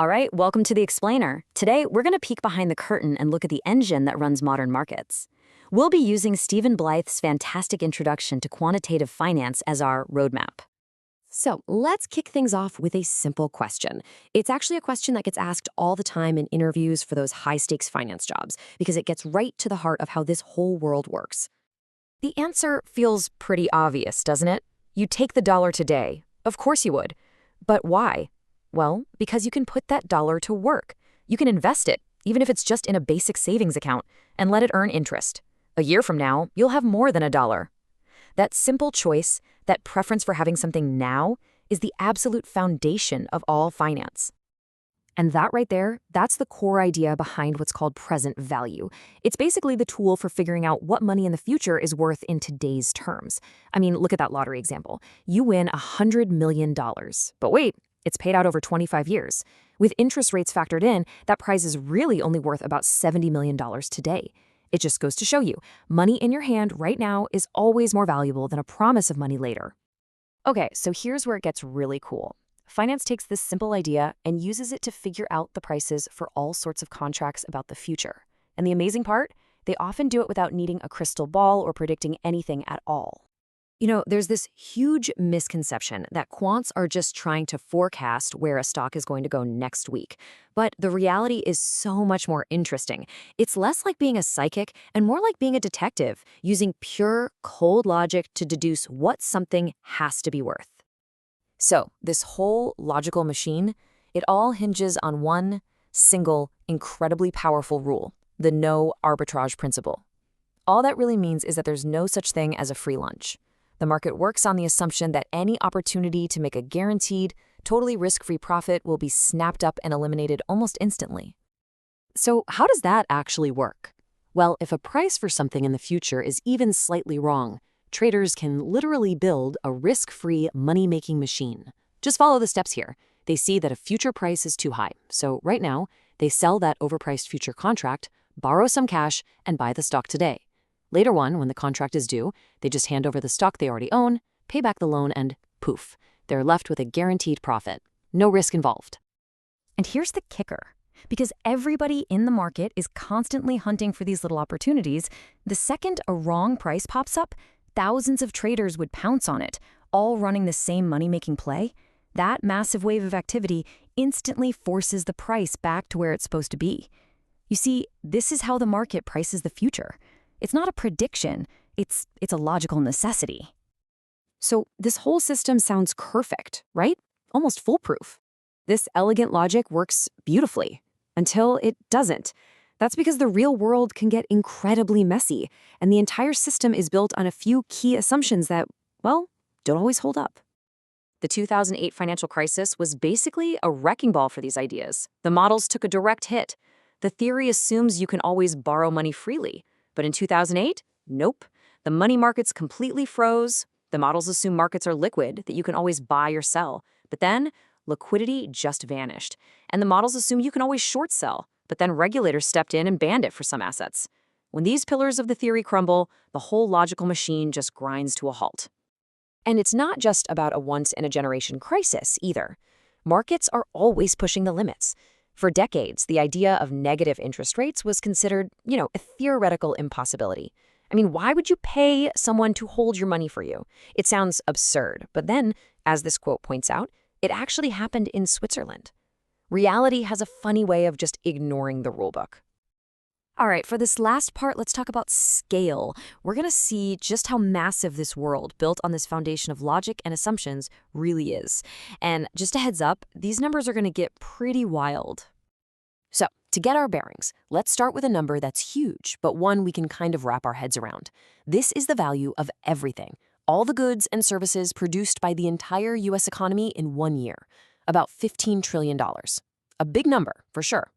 All right, welcome to The Explainer. Today, we're going to peek behind the curtain and look at the engine that runs modern markets. We'll be using Stephen Blyth's fantastic introduction to quantitative finance as our roadmap. So let's kick things off with a simple question. It's actually a question that gets asked all the time in interviews for those high-stakes finance jobs, because it gets right to the heart of how this whole world works. The answer feels pretty obvious, doesn't it? You take the dollar today. Of course you would. But why? Well, because you can put that dollar to work. You can invest it, even if it's just in a basic savings account, and let it earn interest. A year from now, you'll have more than a dollar. That simple choice, that preference for having something now, is the absolute foundation of all finance. And that right there, that's the core idea behind what's called present value. It's basically the tool for figuring out what money in the future is worth in today's terms. I mean, look at that lottery example. You win $100 million. But wait, it's paid out over 25 years. With interest rates factored in, that prize is really only worth about $70 million today. It just goes to show you, money in your hand right now is always more valuable than a promise of money later. Okay, so here's where it gets really cool. Finance takes this simple idea and uses it to figure out the prices for all sorts of contracts about the future. And the amazing part? They often do it without needing a crystal ball or predicting anything at all. You know, there's this huge misconception that quants are just trying to forecast where a stock is going to go next week. But the reality is so much more interesting. It's less like being a psychic and more like being a detective, using pure, cold logic to deduce what something has to be worth. So, this whole logical machine, it all hinges on one single, incredibly powerful rule, the no arbitrage principle. All that really means is that there's no such thing as a free lunch. The market works on the assumption that any opportunity to make a guaranteed, totally risk-free profit will be snapped up and eliminated almost instantly. So how does that actually work? Well, if a price for something in the future is even slightly wrong, traders can literally build a risk-free money-making machine. Just follow the steps here. They see that a future price is too high, so right now, they sell that overpriced future contract, borrow some cash, and buy the stock today. Later on, when the contract is due, they just hand over the stock they already own, pay back the loan, and poof, they're left with a guaranteed profit. No risk involved. And here's the kicker. Because everybody in the market is constantly hunting for these little opportunities, the second a wrong price pops up, thousands of traders would pounce on it, all running the same money-making play. That massive wave of activity instantly forces the price back to where it's supposed to be. You see, this is how the market prices the future. It's not a prediction, it's a logical necessity. So this whole system sounds perfect, right? Almost foolproof. This elegant logic works beautifully, until it doesn't. That's because the real world can get incredibly messy, and the entire system is built on a few key assumptions that, well, don't always hold up. The 2008 financial crisis was basically a wrecking ball for these ideas. The models took a direct hit. The theory assumes you can always borrow money freely. But in 2008, nope. The money markets completely froze. The models assume markets are liquid, that you can always buy or sell. But then, liquidity just vanished. And the models assume you can always short sell. But then regulators stepped in and banned it for some assets. When these pillars of the theory crumble, the whole logical machine just grinds to a halt. And it's not just about a once-in-a-generation crisis, either. Markets are always pushing the limits. For decades, the idea of negative interest rates was considered, a theoretical impossibility. I mean, why would you pay someone to hold your money for you? It sounds absurd, but then, as this quote points out, it actually happened in Switzerland. Reality has a funny way of just ignoring the rulebook. All right, for this last part, let's talk about scale. We're going to see just how massive this world, built on this foundation of logic and assumptions, really is. And just a heads up, these numbers are going to get pretty wild. So, to get our bearings, let's start with a number that's huge, but one we can kind of wrap our heads around. This is the value of everything, all the goods and services produced by the entire U.S. economy in 1 year, about $15 trillion. A big number, for sure.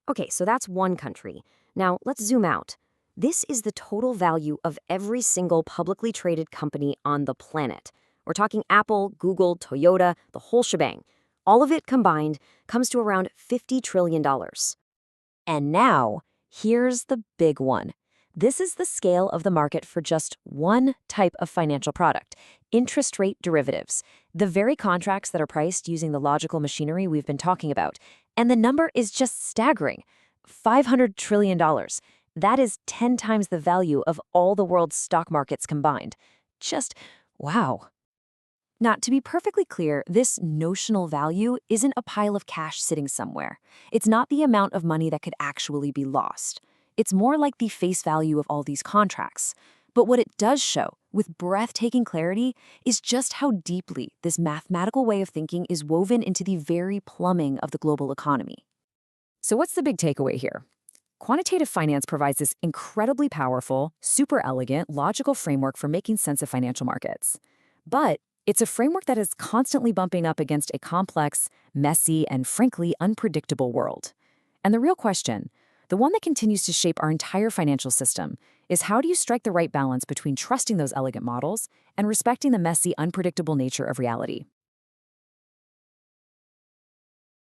Okay, so that's one country. Now, let's zoom out. This is the total value of every single publicly traded company on the planet. We're talking Apple, Google, Toyota, the whole shebang. All of it combined comes to around $50 trillion. And now, here's the big one. This is the scale of the market for just one type of financial product, interest rate derivatives. The very contracts that are priced using the logical machinery we've been talking about. And the number is just staggering. $500 trillion. That is 10 times the value of all the world's stock markets combined. Just wow. Now, to be perfectly clear, this notional value isn't a pile of cash sitting somewhere. It's not the amount of money that could actually be lost. It's more like the face value of all these contracts. But what it does show, with breathtaking clarity, is just how deeply this mathematical way of thinking is woven into the very plumbing of the global economy. So what's the big takeaway here? Quantitative finance provides this incredibly powerful, super elegant, logical framework for making sense of financial markets. But it's a framework that is constantly bumping up against a complex, messy, and frankly unpredictable world. And the real question, the one that continues to shape our entire financial system, is how do you strike the right balance between trusting those elegant models and respecting the messy, unpredictable nature of reality?